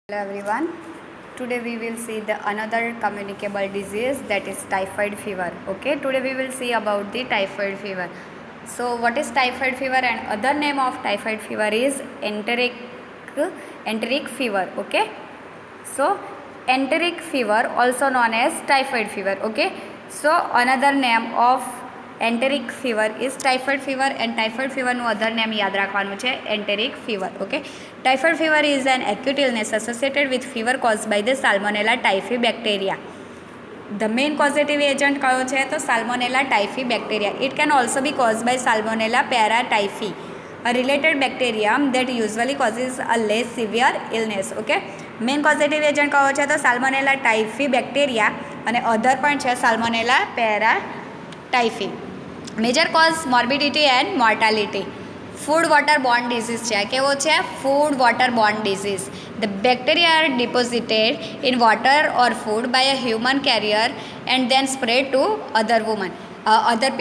Hello everyone. Today we will see the another communicable disease, that is typhoid fever. Okay, today we will see about the typhoid fever. So what is typhoid fever, and other name of typhoid fever is enteric fever. Okay, so enteric fever also known as typhoid fever. Okay, so another name of enteric fever is typhoid fever, and typhoid fever નું other name યાદ રાખવાનું છે enteric fever. Okay, typhoid fever is an acute illness associated with fever caused by the salmonella typhi bacteria. The main causative agent કયો છે તો salmonella typhi bacteria. It can also be caused by salmonella paratyphi, a related bacterium that usually causes a less severe illness. Okay, main causative agent કયો છે તો salmonella typhi bacteria, અને other પણ છે Salmonella paratyphi. Major cause morbidity and mortality. Food water borne disease છે. કેવો છે? Food water borne disease. The bacteria are deposited in water or food by a human carrier and then spread to other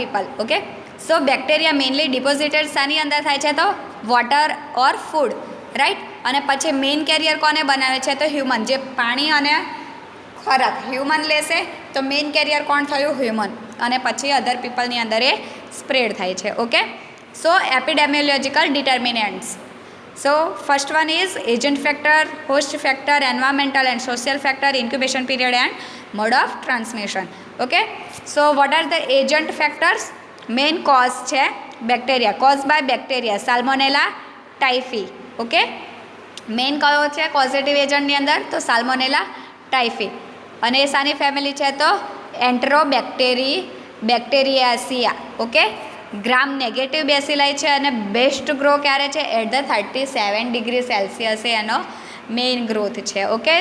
people. Okay, so bacteria mainly deposited શાની અંદર થાય છે તો water ઓર food, right. અને પછી main carrier કોને બનાવે છે તો હ્યુમન, જે પાણી અને ખોરાક હ્યુમન લેશે તો મેઇન કેરિયર કોણ થયું? હ્યુમન. અને પછી અધર પીપલની અંદર એ સ્પ્રેડ થાય છે. Okay, so એપિડેમિયોલોજિકલ determinants. So first one is agent factor, host factor, environmental and social factor, incubation period and mode of transmission. Okay, so what are the agent factors? Main cause છે bacteria, caused by bacteria salmonella typhi. Okay, main કયો છે કોઝેટિવ એજન્ટની અંદર તો salmonella typhi, અને એ સાની family છે તો બેક્ટેરિયાસિયા. Okay, gram negative બેસિલાઈ છે, અને બેસ્ટ ગ્રો ક્યારે છે? એટ ધ 37 ડિગ્રી સેલ્સિયસે એનો મેઇન ગ્રોથ છે. Okay,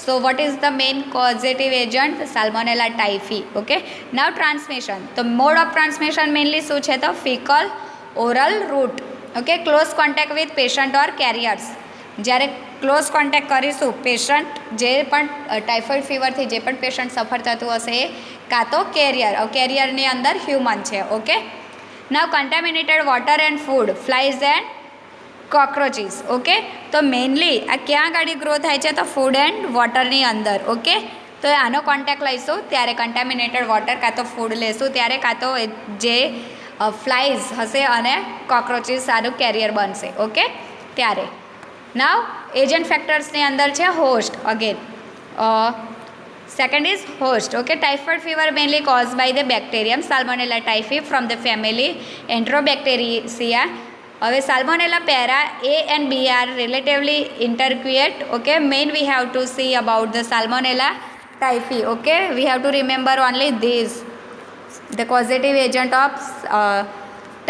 so what is the main causative agent? Salmonella typhi. Okay, now transmission. તો મોડ ઓફ ટ્રાન્સમિશન મેઇનલી શું છે તો faecal oral route. Okay, close contact with patient or carriers. જ્યારે close contact કરીશું patient, જે પણ typhoid ફીવરથી જે પણ પેશન્ટ સફર થતું હશે એ કાં તો કેરિયરની અંદર હ્યુમન છે. Okay, now contaminated water and food, flies and cockroaches. Okay, તો મેઇનલી આ ક્યાં આગળ ગ્રો થાય છે તો ફૂડ એન્ડ વોટરની અંદર. ઓકે, તો આનો કોન્ટેક્ટ લઈશું ત્યારે કન્ટામિનેટેડ વોટર કાં તો ફૂડ લેશું ત્યારે, કાં તો જે ફ્લાઇઝ હશે અને કોક્રોચીસ આનું કેરિયર બનશે. ઓકે, ત્યારે નાવ એજન્ટ ફેક્ટર્સની અંદર છે host. Again second is host. Okay, typhoid fever mainly caused by the bacterium salmonella typhi from the family enterobacteriaceae. હવે salmonella para A and B are relatively interquate. Okay, main we have to see about the salmonella typhi. Okay, we have to remember only this. The causative agent of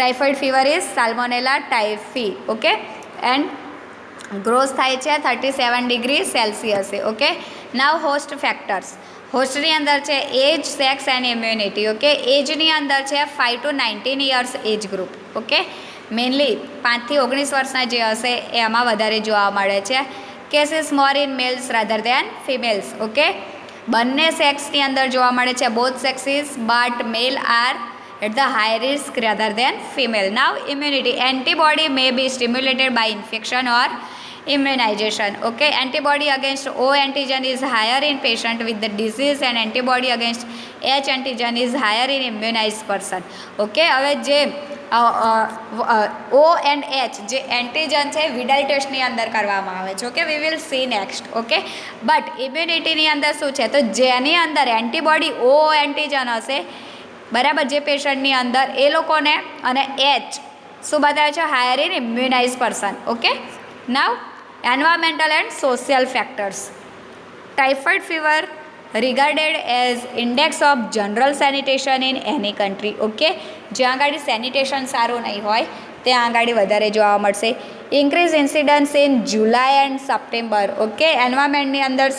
typhoid fever is salmonella typhi. Okay, and growth થાય છે 37 degree સેલ્સિયસે. Okay, now host factors. હોસ્ટની અંદર છે age, sex and immunity. Okay, એજની અંદર છે 5 to 19 years age group. Okay, mainly 5 થી 19 વર્ષના જે હશે એ આમાં વધારે જોવા મળે છે. Cases more in males rather than females. Okay, બંને સેક્સની અંદર જોવા મળે છે, both sexes, but male are at the high risk rather than female. Now immunity. Antibody may be stimulated by infection or immunization. Okay, antibody against O antigen is higher in patient with the disease and antibody against H antigen is higher in immunized person. Okay, હવે જે O and H જે antigen છે Widal ટેસ્ટની અંદર કરવામાં આવે છે. Okay, we will see next. Okay, but ઇમ્યુનિટીની અંદર શું છે તો જેની અંદર એન્ટીબોડી O એન્ટીજન હશે બરાબર જે પેશન્ટની અંદર, એ લોકોને, અને એચ શું બતાવે છે? Higher in immunise person. Okay, now environmental and social factors. Typhoid fever regarded as index of general sanitation in any country. Okay, જ્યાં આગળ સેનિટેશન સારું નહીં હોય ત્યાં આગળ વધારે જોવા મળશે. Increase incidence in July and September. Okay, એન્વાયરમેન્ટની અંદર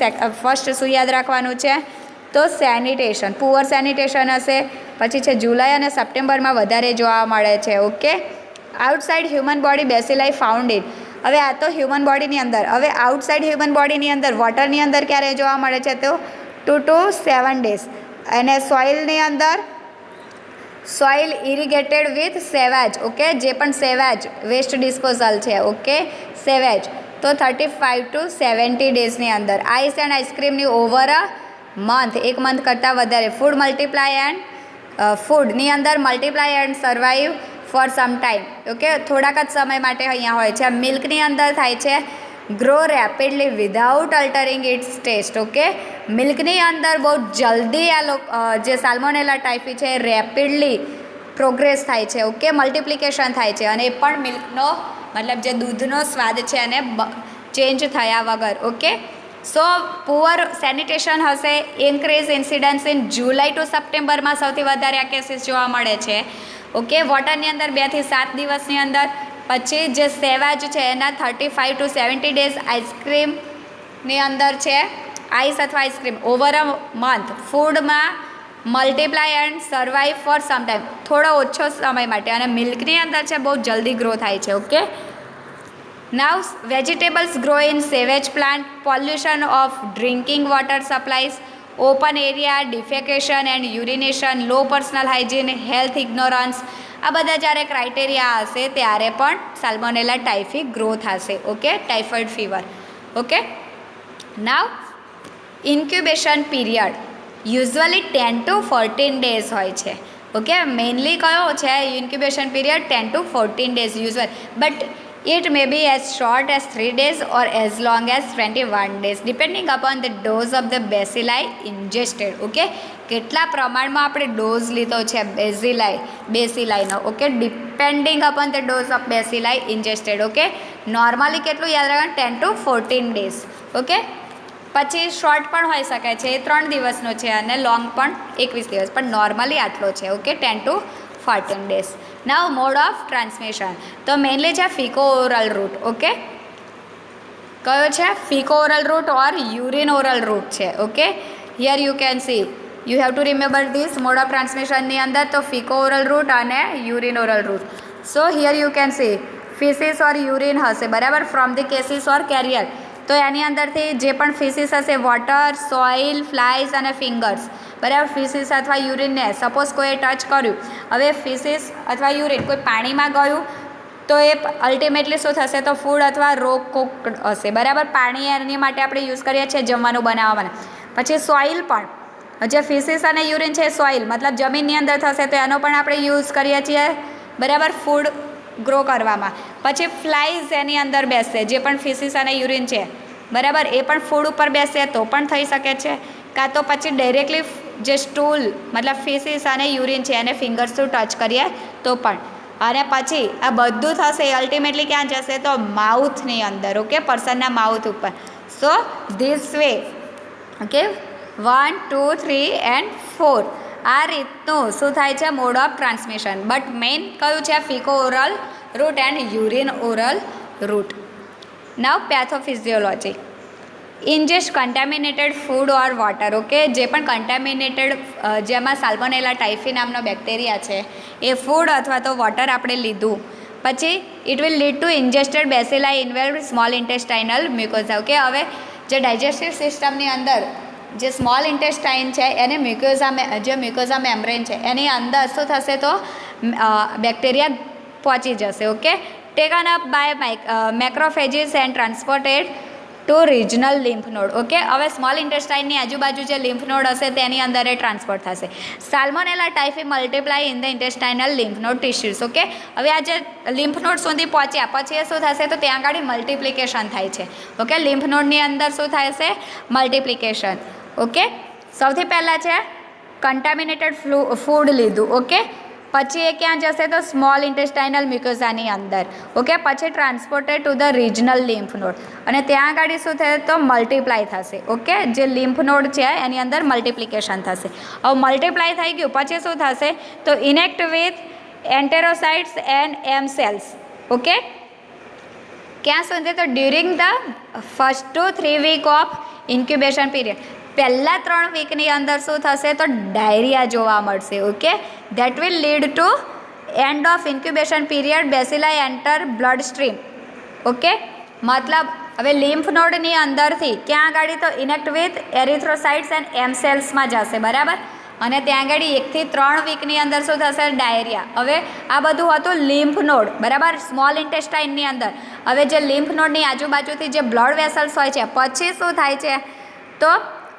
ફર્સ્ટ શું યાદ રાખવાનું છે તો સેનિટેશન. પુઅર સેનિટેશન હશે, પછી છે જુલાઈ અને સપ્ટેમ્બરમાં વધારે જોવા મળે છે. Okay, outside human body bacilli found in. હવે આ તો હ્યુમન બોડીની અંદર. હવે આઉટસાઇડ હ્યુમન બોડીની અંદર વોટરની અંદર ક્યારે જોવા મળે છે તો 2 to 7 days. અને સોઇલની અંદર soil irrigated with sewage. Okay, જે પણ સેવેજ વેસ્ટ ડિસ્પોઝલ છે. ઓકે, સેવેજ તો 35 to 70 ડેઝની અંદર આઈસ એન્ડ આઈસ્ક્રીમની ઓવર અ મંથ, એક મંથ કરતાં વધારે ફૂડ મલ્ટીપ્લાય એન્ડ ફૂડની અંદર multiply and survive for some time. Okay, થોડાક જ સમય માટે અહીંયા હોય છે. મિલ્કની અંદર થાય છે grow rapidly without altering its taste. Okay, મિલ્કની અંદર બહુ જલ્દી જે સાલ્મોનેલા ટાઇફી છે રેપિડલી પ્રોગ્રેસ થાય છે. ઓકે, મલ્ટિપ્લિકેશન થાય છે અને એ પણ મિલ્કનો મતલબ જે દૂધનો સ્વાદ છે એને ચેન્જ થયા વગર. ઓકે, સો પુઅર સેનિટેશન હશે. Increase incidence in July to સપ્ટેમ્બરમાં સૌથી વધારે આ કેસીસ જોવા મળે છે. ઓકે, વોટરની અંદર 2 થી 7 દિવસની અંદર. પછી જે સેવાજ છે એના 35 to 70 ડેઝ. આઈસ્ક્રીમની અંદર છે આઈસ અથવા આઈસ્ક્રીમ ઓવર અ મંથ ફૂડમાં multiply and survive for some time, થોડો ઓછો સમય માટે. અને મિલ્કની અંદર છે બહુ જલ્દી ગ્રો થાય છે. Okay, now vegetables grow in sewage plant. Pollution of drinking water supplies, open area, defecation and urination, low personal hygiene, health ignorance, આ બધા જ્યારે ક્રાઇટેરિયા હશે ત્યારે પણ સાલ્મોનેલા ટાઇફી ગ્રો થશે. Okay, typhoid fever. Okay, now incubation period usually 10 to 14 days હોય છે. Okay, mainly કયો છે incubation period 10 to 14 days usual, but it may be as short as 3 days or as long as 21 days depending upon the dose of the bacilli ingested. Okay, કેટલા પ્રમાણમાં આપણે dose લીધો છે બેસિલાઈનો. Okay, depending upon the dose of bacilli ingested. Okay, normally કેટલું યાદ રાખવાનું 10 to 14 days. Okay, પછી શોર્ટ પણ હોઈ શકે છે, એ 3 દિવસનો છે, અને લોંગ પણ 21 દિવસ, પણ નોર્મલી આટલો છે. Okay, 10 to 14 days. Now mode of transmission તો મેઇનલી છે ફિકો ઓરલ રૂટ. ઓકે, કયો છે faeco oral route or urine oral route છે. Okay, here you can see you have to remember this mode of ટ્રાન્સમિશનની અંદર તો faeco oral route અને urine oral route. So here you can see faeces or urine હશે, બરાબર, from the cases or carrier. તો એની અંદરથી જે પણ ફિસીસ હશે વોટર, સોઇલ, ફ્લાઇઝ અને ફિંગર્સ, બરાબર. ફિસીસ અથવા યુરિનને સપોઝ કોઈએ ટચ કર્યું, હવે ફિસીસ અથવા યુરિન કોઈ પાણીમાં ગયું તો એ અલ્ટિમેટલી શું થશે તો ફૂડ અથવા રો કુક્ડ હશે, બરાબર. પાણી એની માટે આપણે યુઝ કરીએ છીએ જમવાનું બનાવવા માટે. પછી સોઇલ પણ, જે ફિસીસ અને યુરિન છે સોઇલ મતલબ જમીનની અંદર થશે તો એનો પણ આપણે યુઝ કરીએ છીએ, બરાબર, ફૂડ ગ્રો કરવામાં. પછી ફ્લાઇઝ એની અંદર બેસશે, જે પણ ફિસીસ અને યુરિન છે, બરાબર, એ પણ ફૂડ ઉપર બેસશે તો પણ થઈ શકે છે. કાં તો પછી ડાયરેક્ટલી જે સ્ટૂલ મતલબ ફિસીસ અને યુરિન છે એને ફિંગર્સથી ટચ કરીએ તો પણ. અને પછી આ બધું થશે અલ્ટિમેટલી ક્યાં જશે તો માઉથની અંદર. ઓકે, પર્સનના માઉથ ઉપર. So this way. Okay, 1, 2, 3 and 4 આ રીતનું શું થાય છે mode of transmission. But main કયું છે faeco oral route and urine oral route. Now pathophysiology. Ingest contaminated food or water. Okay, જે પણ કન્ટામિનેટેડ જેમાં સાલ્મોનેલા ટાઇફી નામનો બેક્ટેરિયા છે એ ફૂડ અથવા તો વોટર આપણે લીધું પછી it will lead to ingested bacilli involve small intestinal mucosa. Okay, હવે જે ડાયજેસ્ટિવ સિસ્ટમની અંદર જે સ્મોલ ઇન્ટેસ્ટાઇન છે એને મ્યુકોઝા મેમ્બ્રેન છે એની અંદર શું થશે તો બેક્ટેરિયા પહોંચી જશે. Okay, taken up by macrophages and transported to regional lymph node. Okay, હવે સ્મોલ ઇન્ટેસ્ટાઇનની આજુબાજુ જે લિમ્ફ નોડ હશે તેની અંદર એ ટ્રાન્સપોર્ટ થશે. Salmonella typhi multiply in the intestinal lymph node tissues. Okay, હવે આ જે લિમ્ફ નોડ સુધી પહોંચ્યા પછી એ શું થશે તો ત્યાં આગળ મલ્ટિપ્લિકેશન થાય છે. ઓકે, લિમ્ફ નોડની અંદર શું થાય છે મલ્ટિપ્લિકેશન. ઓકે, સૌથી પહેલાં છે કન્ટામિનેટેડ ફૂડ લીધું. ઓકે, પછી એ ક્યાં જશે તો સ્મોલ ઇન્ટેસ્ટાઇનલ મ્યુકોઝાની અંદર. ઓકે, પછી transported to the regional lymph node અને ત્યાં આગળ શું થશે તો મલ્ટીપ્લાય થશે. ઓકે, જે લિમ્ફ નોડ છે એની અંદર મલ્ટિપ્લિકેશન થશે. હવે મલ્ટીપ્લાય થઈ ગયું પછી શું થશે તો interact with enterocytes and M cells. Okay, ક્યાં સુધી તો during the first to 3 week of incubation period. પહેલાં 3 વીકની અંદર શું થશે તો ડાયરિયા જોવા મળશે. Okay, that will lead to end of incubation period bacilli enter blood stream. Okay, મતલબ હવે લિમ્ફ નોડની અંદરથી ક્યાં આગળ તો interact with erythrocytes and M સેલ્સમાં જશે, બરાબર, અને ત્યાં આગળ 1 થી 3 વીકની અંદર શું થશે? ડાયરિયા. હવે આ બધું હતું લિમ્ફ નોડ, બરાબર, સ્મોલ ઇન્ટેસ્ટાઇનની અંદર. હવે જે લિમ્ફ નોડની આજુબાજુથી જે બ્લડ વેસલ્સ હોય છે, પછી શું થાય છે? તો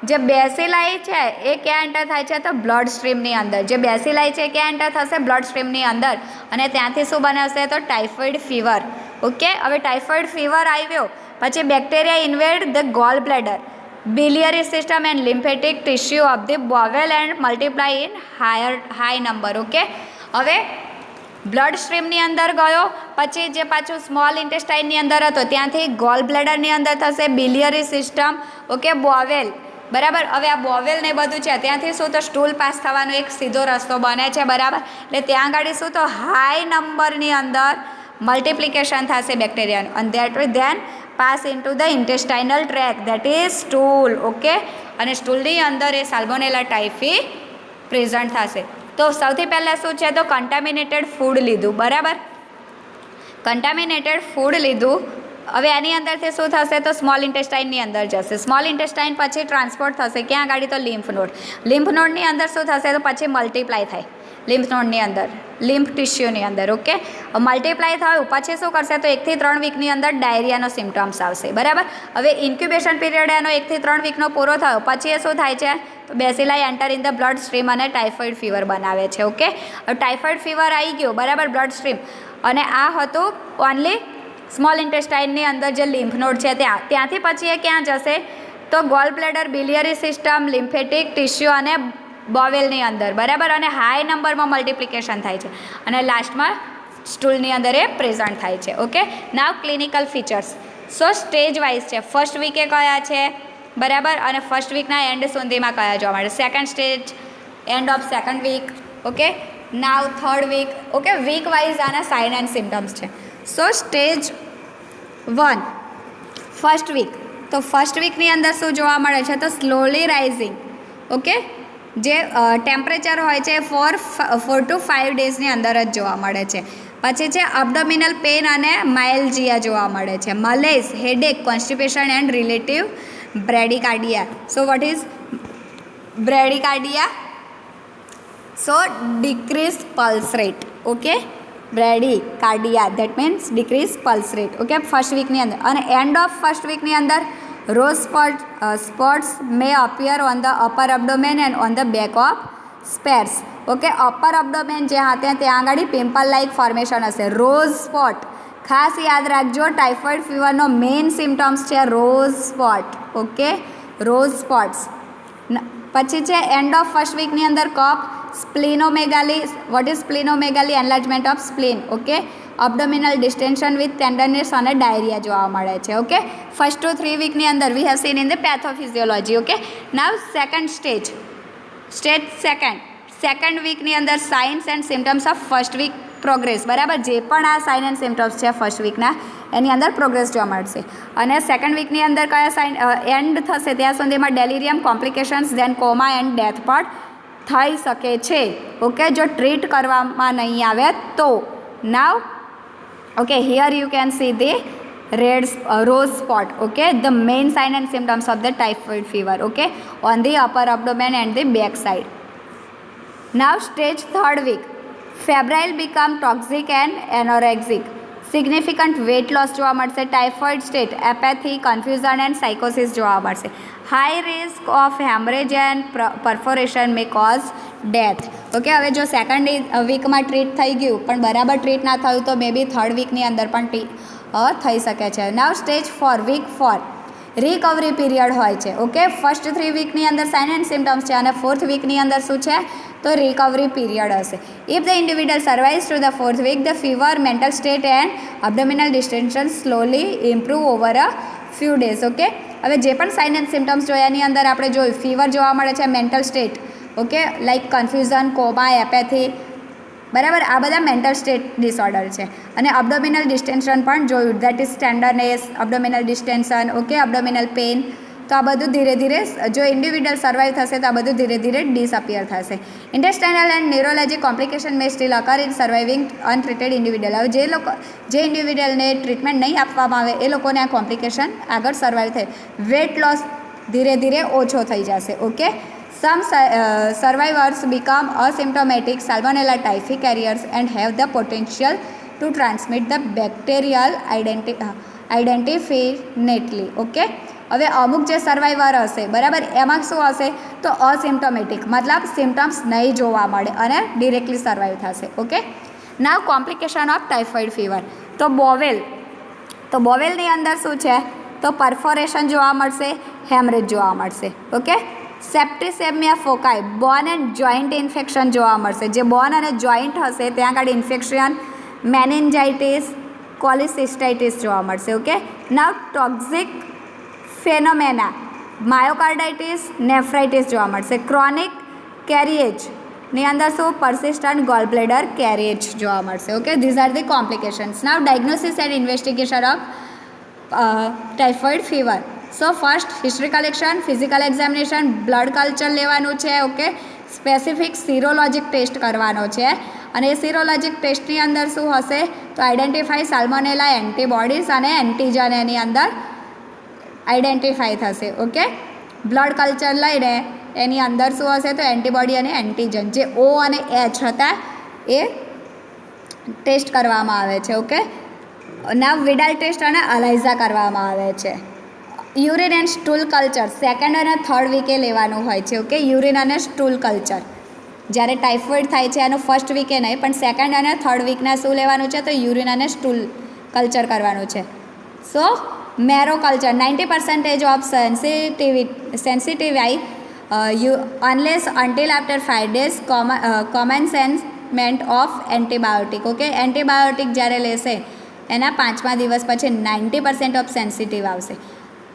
જે બેસિલાઈ છે એ ક્યાં એન્ટર થાય છે? તો બ્લડ સ્ટ્રીમની અંદર. જે બેસિલાઈ છે ક્યાં એન્ટર થશે? બ્લડ સ્ટ્રીમની અંદર. અને ત્યાંથી શું બનાવશે? તો ટાઇફોઇડ ફીવર. ઓકે, હવે ટાઇફોઇડ ફીવર આવ્યો પછી bacteria invade the gall bladder, biliary system and lymphatic tissue of the bowel and multiply in high number. Okay, હવે બ્લડ સ્ટ્રીમની અંદર ગયો પછી જે પાછું સ્મોલ ઇન્ટેસ્ટાઇનની અંદર હતો ત્યાંથી ગોલ બ્લેડરની અંદર થશે, બિલિયરી સિસ્ટમ, ઓકે, બોવેલ, બરાબર. હવે આ બોવેલ ને બધું છે ત્યાંથી શું? તો સ્ટૂલ પાસ થવાનો એક સીધો રસ્તો બને છે, બરાબર. એટલે ત્યાં આગળ શું? તો હાઈ નંબરની અંદર મલ્ટિપ્લિકેશન થશે બેક્ટેરિયાનું, અને that will then pass into the intestinal tract, that is stool. Okay, અને સ્ટૂલની અંદર એ સાલ્મોનેલા ટાઇફી પ્રેઝન્ટ થશે. તો સૌથી પહેલાં શું છે? તો કન્ટામિનેટેડ ફૂડ લીધું, બરાબર. કન્ટામિનેટેડ ફૂડ લીધું. હવે એની અંદરથી શું થશે? તો સ્મોલ ઇન્ટેસ્ટાઇનની અંદર જશે. સ્મોલ ઇન્ટેસ્ટાઇન પછી ટ્રાન્સપોર્ટ થશે ક્યાં આગળ? તો લિમ્ફ નોડ. લિમ્ફ નોડની અંદર શું થશે? તો પછી મલ્ટીપ્લાય થાય લિમ્ફ નોડની અંદર, લિમ્ફ ટિશ્યુની અંદર. ઓકે, મલ્ટીપ્લાય થયું પછી શું કરશે? તો 1 થી 3 વીકની અંદર ડાયરિયાનો સિમ્ટમ્સ આવશે, બરાબર. હવે ઇન્ક્યુબેશન પીરિયડ એનો 1 થી 3 વીકનો પૂરો થયો પછી એ શું થાય છે? તો bacilli enter in the blood stream અને ટાઇફોઇડ ફીવર બનાવે છે. ઓકે, હવે ટાઇફોઇડ ફીવર આવી ગયો, બરાબર, બ્લડ સ્ટ્રીમ. અને આ હતું ઓનલી સ્મોલ ઇન્ટેસ્ટાઇનની અંદર જે લિમ્ફ નોડ છે ત્યાંથી પછી એ ક્યાં જશે? તો goal bladder, biliary system, lymphatic tissue અને બોવેલની અંદર, બરાબર. અને હાઈ નંબરમાં મલ્ટિપ્લિકેશન થાય છે અને લાસ્ટમાં સ્ટૂલની અંદર એ પ્રેઝન્ટ થાય છે. ઓકે, નાવ ક્લિનિકલ ફીચર્સ. સો સ્ટેજ વાઇઝ છે. ફર્સ્ટ વીકે કયા છે, બરાબર, અને ફર્સ્ટ વીકના એન્ડ સુધીમાં કયા જોવા મળે? Second stage, end of second week. Okay, now third week. Okay, week wise આના સાઇન એન્ડ સિમ્ટમ્સ છે. So stage 1 first week. તો ફર્સ્ટ વીકની અંદર શું જોવા મળે છે? તો સ્લોલી રાઇઝિંગ. ઓકે, જે ટેમ્પરેચર હોય છે 4 to 5 ડેઝની અંદર જ જોવા મળે છે. પછી છે અબડોમિનલ પેન અને માઇલ્જિયા જોવા મળે છે. Malaise, headache, constipation and relative bradycardia. So what is bradycardia? So decrease pulse rate. Okay, bradycardia, that means decrease pulse rate. Okay, first વીકની અંદર. અને એન્ડ ઓફ ફર્સ્ટ વીકની અંદર rose spots may appear on the upper abdomen and on the back of spears. Okay, upper abdomen જે હતા ત્યાં આગળ pimple like formation હશે. રોઝ સ્પોટ ખાસ યાદ રાખજો, ટાઇફોઇડ ફીવરનો મેઇન સિમ્ટમ્સ છે rose spot. Okay, rose spots. પછી છે એન્ડ ઓફ ફર્સ્ટ વીકની અંદર cough, splenomegaly. What is splenomegaly? Enlargement of spleen. Okay, abdominal distension with tenderness અને ડાયરિયા જોવા મળે છે. ઓકે, ફર્સ્ટ ટુ 3 વીકની અંદર we have seen in the pathophysiology. Okay, now second stage, stage second વીકની અંદર signs and symptoms of first week progress, બરાબર. જે પણ આ સાઇન એન્ડ સિમ્ટમ્સ છે ફર્સ્ટ વીકના એની અંદર પ્રોગ્રેસ જોવા મળશે. અને સેકન્ડ વીકની અંદર કયા સાઇન એન્ડ થશે ત્યાં સુધીમાં delirium, complications, then coma and death પણ થઈ શકે છે. ઓકે, જો ટ્રીટ કરવામાં નહીં આવે તો. નાવ okay, here you can see the rose spot. Okay, the main sign and symptoms of the typhoid fever. Okay, on the upper abdomen and the back side. Now stage third week, febrile become toxic and anorexic. Significant weight loss જોવા મળશે. Typhoid state, apathy, confusion and સાયકોસિસ જોવા મળશે. High risk of haemorrhage and perforation may cause death. Okay, હવે જો second વીકમાં treat થઈ ગયું પણ બરાબર ટ્રીટ ના થયું તો મે બી થર્ડ વીકની અંદર પણ થઈ શકે છે. નાવ સ્ટેજ 4 વીક 4 રિકવરી પીરિયડ હોય છે. ઓકે, ફર્સ્ટ 3 વીકની અંદર સાઇન એન્ડ સિમ્ટમ્સ છે અને ફોર્થ વીકની અંદર શું છે? તો રિકવરી પીરિયડ હશે. If the individual survives to the fourth week, the fever, mental state and abdominal distension slowly improve over a few days. Okay, હવે જે પણ સાઇન એન્ડ સિમ્ટમ્સ જોયા એની અંદર આપણે જોયું ફીવર જોવા મળે છે, mental state, okay, like confusion, coma, apathy, બરાબર. આ બધા મેન્ટલ સ્ટેટ ડિસઓર્ડર છે. અને અબડોમિનલ ડિસ્ટેન્શન પણ જોયું, that is tenderness, abdominal distension. Okay, abdominal pain. તો આ બધું ધીરે ધીરે જો ઇન્ડિવિડ્યુઅલ સર્વાઈવ થશે તો આ બધું ધીરે ધીરે ડિસઅપિયર થશે. Intestinal and neurology complication may still occur in surviving untreated individual. હવે જે ઇન્ડિવિડ્યુઅલને ટ્રીટમેન્ટ નહીં આપવામાં આવે એ લોકોને આ કોમ્પ્લિકેશન આગળ સર્વાઈવ થાય. વેટ લોસ ધીરે ધીરે ઓછો થઈ જશે. Okay, Some survivors become asymptomatic Salmonella typhi carriers and have the potential to transmit the bacterial indefinitely. Okay. હવે અમુક જે સર્વાઈવર હશે બરાબર એમાં શું હશે તો અસિમ્ટોમેટિક મતલબ સિમ્ટમ્સ નહીં જોવા મળે અને ડિરેક્ટલી સર્વાઈવ થશે. Okay. Now complication of typhoid fever. તો બોવેલની અંદર શું છે તો પરફોરેશન જોવા મળશે, હેમરેજ જોવા મળશે. Okay. Septicaemia foci bone and joint infection જોવા મળશે. જે બોન અને જોઈન્ટ હશે ત્યાં આગળ ઇન્ફેક્શન, મેનિન્જાઇટિસ, કોલિસિસ્ટાઇટિસ જોવા મળશે. ઓકે. નાવ ટોક્સિક ફેનોમેના માયોકાર્ડાઇટિસ, નેફ્રાઇટિસ જોવા મળશે. ક્રોનિક કેરિએજની અંદર શું પરસિસ્ટન્ટ ગોલ બ્લેડર કેરિએજ જોવા મળશે. Okay. These are the complications. Now diagnosis and investigation of typhoid fever. So first history collection, physical examination, blood culture લેવાનું છે. ઓકે. સ્પેસિફિક સિરોલોજિક ટેસ્ટ કરવાનો છે અને એ સિરોલોજિક ટેસ્ટની અંદર શું હશે તો આઈડેન્ટિફાઈ સાલ્મોનેલા એન્ટીબોડીઝ અને એન્ટીજન એની અંદર આઈડેન્ટિફાઈ થશે. ઓકે. બ્લડ કલ્ચર લઈને એની અંદર શું હશે તો એન્ટીબોડી અને એન્ટીજન જે ઓ અને એચ હતા એ ટેસ્ટ કરવામાં આવે છે. ઓકે. નાવ વિડાલ ટેસ્ટ અને અલાઇઝા કરવામાં આવે છે. Urine and stool culture second અને થર્ડ વીકે લેવાનું હોય છે. ઓકે. યુરિન અને સ્ટૂલ કલ્ચર જ્યારે ટાઇફોઇડ થાય છે એનું ફર્સ્ટ વીકે નહીં પણ સેકન્ડ અને થર્ડ વીકના શું લેવાનું છે તો યુરિન અને સ્ટૂલ કલ્ચર કરવાનું છે. So marrow culture 90% of sensitivity unless until after 5 days commencement of antibiotic. Okay. Antibiotic જ્યારે લેશે એના 5મા દિવસ પછી 90% ઓફ સેન્સિટિવ આવશે.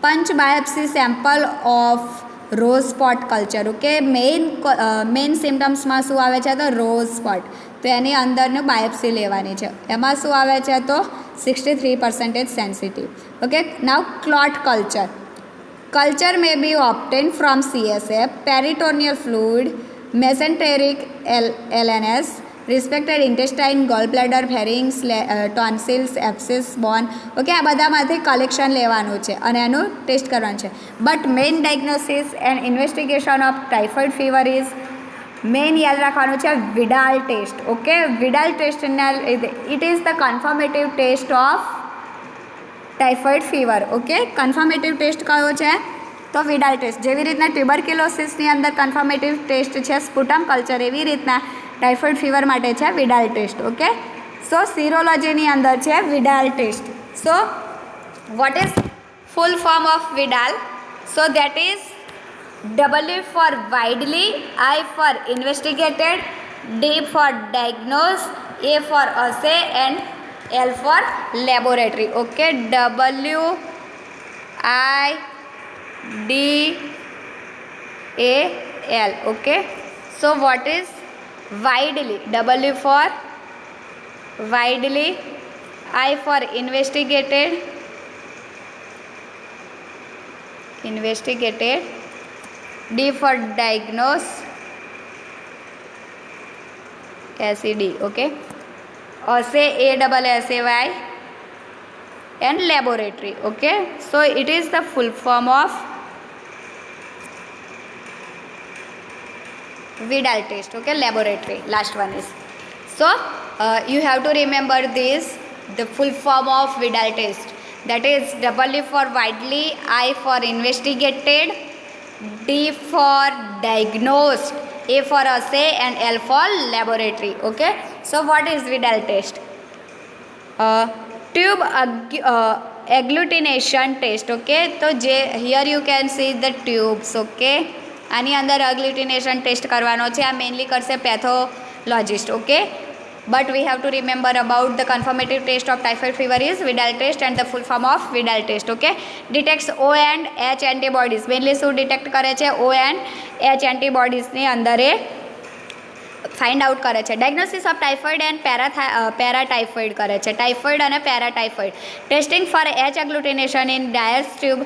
Punch biopsy sample of rose spot culture. Okay. Main સિમ્ટમ્સમાં શું આવે છે તો રોઝ સ્પોટ તો એની અંદરનું બાયોપ્સી લેવાની છે. એમાં શું આવે છે તો 63% sensitive. Okay. Now clot culture. Culture may be obtain from CSF, peritoneal fluid, mesenteric LNS, respected intestine, gall bladder, pharynx, tonsils, abscess, bone. Okay. આ બધામાંથી કલેક્શન લેવાનું છે અને એનું ટેસ્ટ કરવાનું છે. But main diagnosis and investigation of typhoid fever is main યાદ રાખવાનું છે વિડાલ ટેસ્ટ. ઓકે. વિડાલ ટેસ્ટના it is the confirmative test of typhoid fever. Okay. Confirmative test કયો છે તો વિડાલ ટેસ્ટ. જેવી રીતના ટ્યુબરક્યુલોસિસની અંદર કન્ફર્મેટિવ ટેસ્ટ છે સ્પુટમ કલ્ચર એવી રીતના ટાઇફોઇડ ફીવર માટે છે વિડાલ ટેસ્ટ. ઓકે. સો સિરોલોજીની અંદર છે Widal test. So what is full form of Widal? So that is W for widely, I for investigated, D for diagnose, A for assay and L for laboratory. Okay. W I D A L. Okay. So what is widely? W for widely, I for investigated, D for diagnose, SED. Okay. Assay, ASSAY and laboratory. Okay. So it is the full form of Vidal test. Okay. Laboratory. Last one is. So you have to remember this, the full form of Vidal test. That is W for widely, I for investigated, D for diagnosed, A for assay and L for laboratory. Okay. So what is Vidal test? Tube agglutination test. Okay. So here you can see the tubes. Okay. આની અંદર અગ્લુટિનેશન test કરવાનો છે. આ mainly કરશે pathologist. Okay. But we have to remember about the confirmative test of typhoid fever is Vidal test and the full form of Vidal test. Okay. Detects O and H antibodies. Mainly શું detect કરે છે O and H antibodiesની અંદર એ find out કરે છે. Diagnosis of typhoid and paratyphoid કરે છે. Typhoid અને paratyphoid. Testing for H agglutination in Dreyer's tube,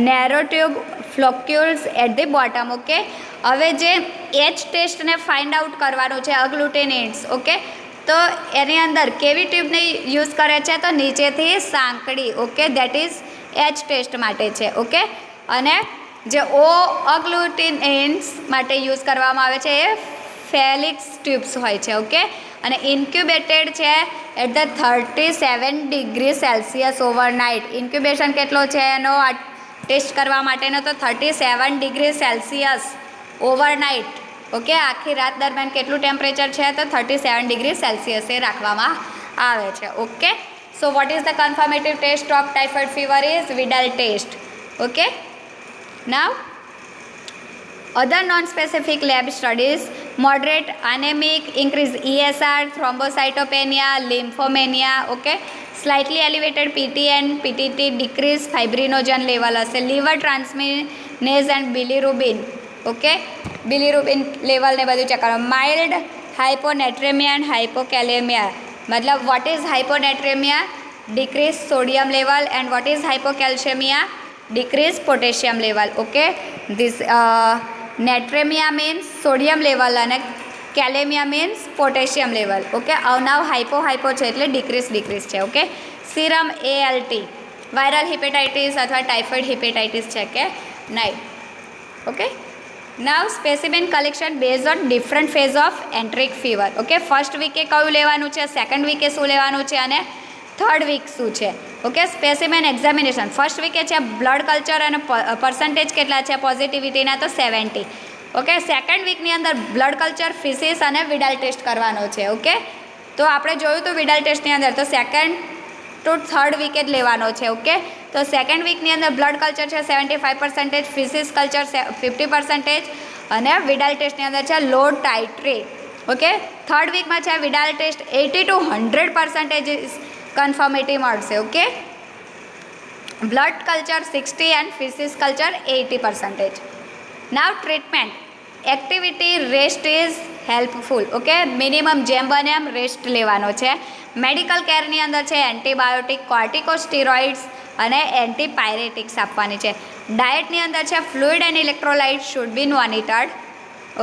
narrow tube, floccules at the bottom. Okay. હવે જે એચ ટેસ્ટને ફાઇન્ડ આઉટ કરવાનું છે અગ્લુટિનેટ્સ. ઓકે. તો એની અંદર કેવી ટ્યુબને યુઝ કરે છે તો નીચેથી સાંકડી. Okay. That is H test માટે છે. ઓકે. અને જે ઓ અગ્લુટિનેન્સ માટે યુઝ કરવામાં આવે છે એ ફેલિક્સ ટ્યુબ્સ હોય છે. ઓકે, અને ઇન્ક્યુબેટેડ છે at the 37 degree Celsius overnight. Incubation કેટલો છે એનો ટેસ્ટ કરવા માટેનો તો 37 ડિગ્રી સેલ્સિયસ ઓવરનાઇટ. ઓકે, આખી રાત દરમિયાન કેટલું ટેમ્પરેચર છે તો 37 ડિગ્રી સેલ્સિયસે રાખવામાં આવે છે. Okay, so what is the confirmative test of typhoid fever is Widal test. Okay, now other non-specific lab studies moderate anemic, increase ESR, thrombocytopenia, lymphomania. Okay, slightly elevated PT and PTT, decrease fibrinogen level હશે, liver transminase and bilirubin. Okay, bilirubin level ને બધું check કરો. Mild hyponatraemia and hypokalaemia. મતલબ what is hyponatraemia? Decrease sodium level. And what is hypocalcaemia? Decrease potassium level. Okay, this natraemia means sodium level અને kalaemia means potassium level. Okay, અવનાવ hypo છે એટલે decrease છે. Okay, serum ALT viral hepatitis અથવા typhoid hepatitis છે કે નહીં. Okay, now specimen collection base on different phase of enteric fever. Okay, first VK કયું લેવાનું છે, સેકન્ડ વીકે શું લેવાનું છે અને થર્ડ વીક શું છે. Okay, specimen examination first VK છે બ્લડ કલ્ચર અને પર્સન્ટેજ કેટલા છે પોઝિટિવિટીના તો 70. ઓકે, સેકન્ડ વીકની અંદર બ્લડ કલ્ચર, ફિસિસ અને વિડાલ ટેસ્ટ કરવાનો છે. ઓકે, તો આપણે જોયું હતું વિડાલ ટેસ્ટની અંદર તો સેકન્ડ ટુ થર્ડ વીકે જ લેવાનો છે. ઓકે, તો સેકન્ડ વીકની અંદર બ્લડ કલ્ચર છે 75%, ફિસિસ કલ્ચર 50% અને વિડાલ ટેસ્ટની અંદર છે લો ટાઇટ્રેટ. ઓકે, થર્ડ વીકમાં છે વિડાલ ટેસ્ટ 80 to 100% કન્ફર્મેટી મળશે. Okay, blood culture 60 and faeces culture 80%. Now treatment activity rest is helpful. Okay, minimum જેમ બને એમ રેસ્ટ લેવાનો છે. મેડિકલ કેરની અંદર છે એન્ટીબાયોટિક, કોર્ટિકોસ્ટીરોઇડ્સ અને એન્ટીપાયરેટિક્સ આપવાની છે. ડાયટની અંદર છે fluid and electrolyte should be monitored.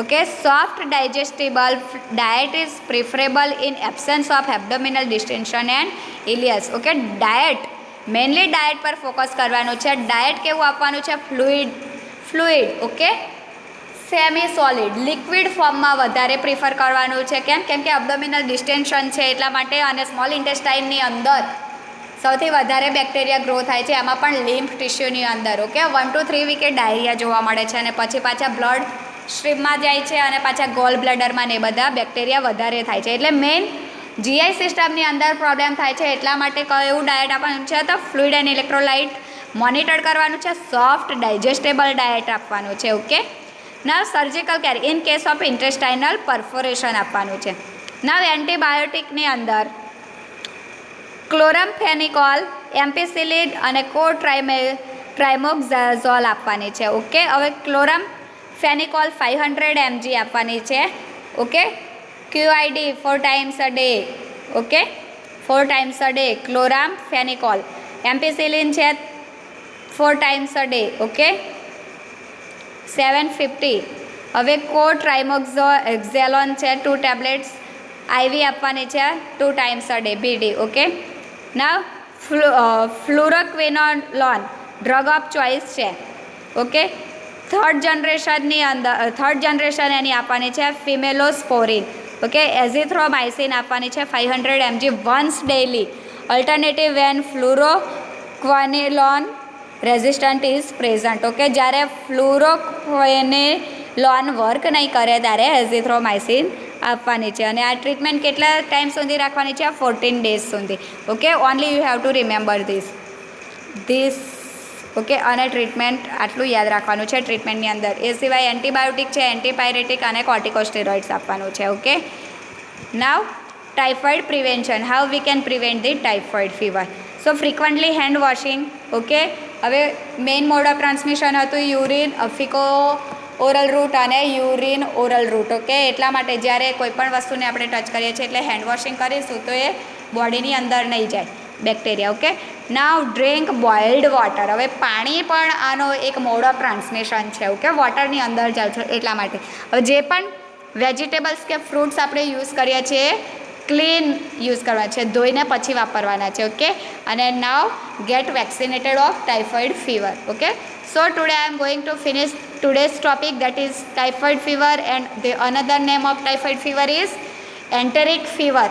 Okay, soft digestible diet is preferable in absence of abdominal distension and ileus. Okay, diet mainly diet પર ફોકસ કરવાનું છે. ડાયટ કેવું આપવાનું છે? Fluid. Okay, semi solid liquid ફોર્મમાં વધારે પ્રિફર કરવાનું છે. કેમ કે એબ્ડોમિનલ ડિસ્ટેન્શન છે એટલા માટે, અને સ્મોલ ઇન્ટેસ્ટાઇનની અંદર સૌથી વધારે બેક્ટેરિયા ગ્રો થાય છે, એમાં પણ લિમ્ફ ટિશ્યુની અંદર. ઓકે, 1 to 3 વીકે ડાયરિયા જોવા મળે છે અને પછી પાછા બ્લડ સ્ટ્રીમમાં જાય છે અને પાછા ગોલ બ્લેડરમાં ને બધા બેક્ટેરિયા વધારે થાય છે. એટલે મેઇન જીઆઈ સિસ્ટમની અંદર પ્રોબ્લેમ થાય છે. એટલા માટે કયું ડાયટ આપવાનું છે તો ફ્લુઇડ એન્ડ ઇલેક્ટ્રોલાઇટ મોનિટર કરવાનું છે. સોફ્ટ ડાયજેસ્ટેબલ ડાયટ આપવાનું છે. Okay, now surgical care in case of intestinal perforation આપવાનું છે. નાવ એન્ટીબાયોટિકની અંદર ક્લોરામફેનિકોલ, એમ્પિસિલિન અને ટ્રાઇમોક્ઝાઝોલ આપવાની છે. ઓકે, હવે ક્લોરામફેનિકોલ 500 mg આપવાની છે. Okay, QID 4 times a day. Okay, 4 times a day ક્લોરામફેનિકોલ. Ampicillin છે 4 times a day. ઓકે, 750. હવે ટ્રાઇમોક્ઝેલોન છે 2 tablets IV આપવાની છે 2 times a day BD. Okay, now fluoroquinolone drug of choice છે. ઓકે, થર્ડ જનરેશન એની આપવાની છે ફિમેલોસ્પોરિન. ઓકે, એઝિથ્રોમાઇસિન આપવાની છે 500 mg once daily alternative when fluoroquinolone resistant is present. Okay, જ્યારે ફ્લુરોક્વિનોલોન વર્ક નહીં કરે ત્યારે એઝિથ્રોમાઇસિન આપવાની છે. અને આ ટ્રીટમેન્ટ કેટલા ટાઈમ સુધી રાખવાની છે? 14 days સુધી. Okay, only you have to remember this. Okay, અને ટ્રીટમેન્ટ આટલું યાદ રાખવાનું છે ટ્રીટમેન્ટની અંદર. એ સિવાય એન્ટીબાયોટિક છે, એન્ટીપાયરેટિક અને કોર્ટિકોસ્ટેરોઇડ્સ આપવાનું છે. Okay, now typhoid prevention, how we can prevent the typhoid fever. So frequently hand washing. Okay, હવે મેઇન મોડ ઓફ ટ્રાન્સમિશન હતું યુરિન ફિકો ઓરલ રૂટ અને યુરિન ઓરલ રૂટ. ઓકે, એટલા માટે જ્યારે કોઈ પણ વસ્તુને આપણે ટચ કરીએ છીએ એટલે હેન્ડ વોશિંગ કરીશું તો એ બોડીની અંદર નહીં જાય બેક્ટેરિયા. ઓકે, નાવ ડ્રિંક બોઇલ્ડ વોટર. હવે પાણી પણ આનો એક મોડ ઓફ ટ્રાન્સમિશન છે. ઓકે, વોટરની અંદર જાય છે એટલા માટે. હવે જે પણ વેજીટેબલ્સ કે ફ્રૂટ્સ આપણે યુઝ કરીએ છીએ ક્લીન યુઝ કરવા છે, ધોઈને પછી વાપરવાના છે. ઓકે, અને now get vaccinated of typhoid fever. Okay, so today I am going to finish today's topic, that is typhoid fever, and the another name of typhoid fever is enteric fever.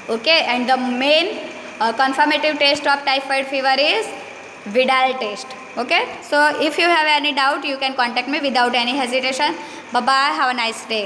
Okay, and the main confirmative test of typhoid fever is Vidal test. Okay, so if you have any doubt, you can contact me without any hesitation. Bye bye, have a nice day.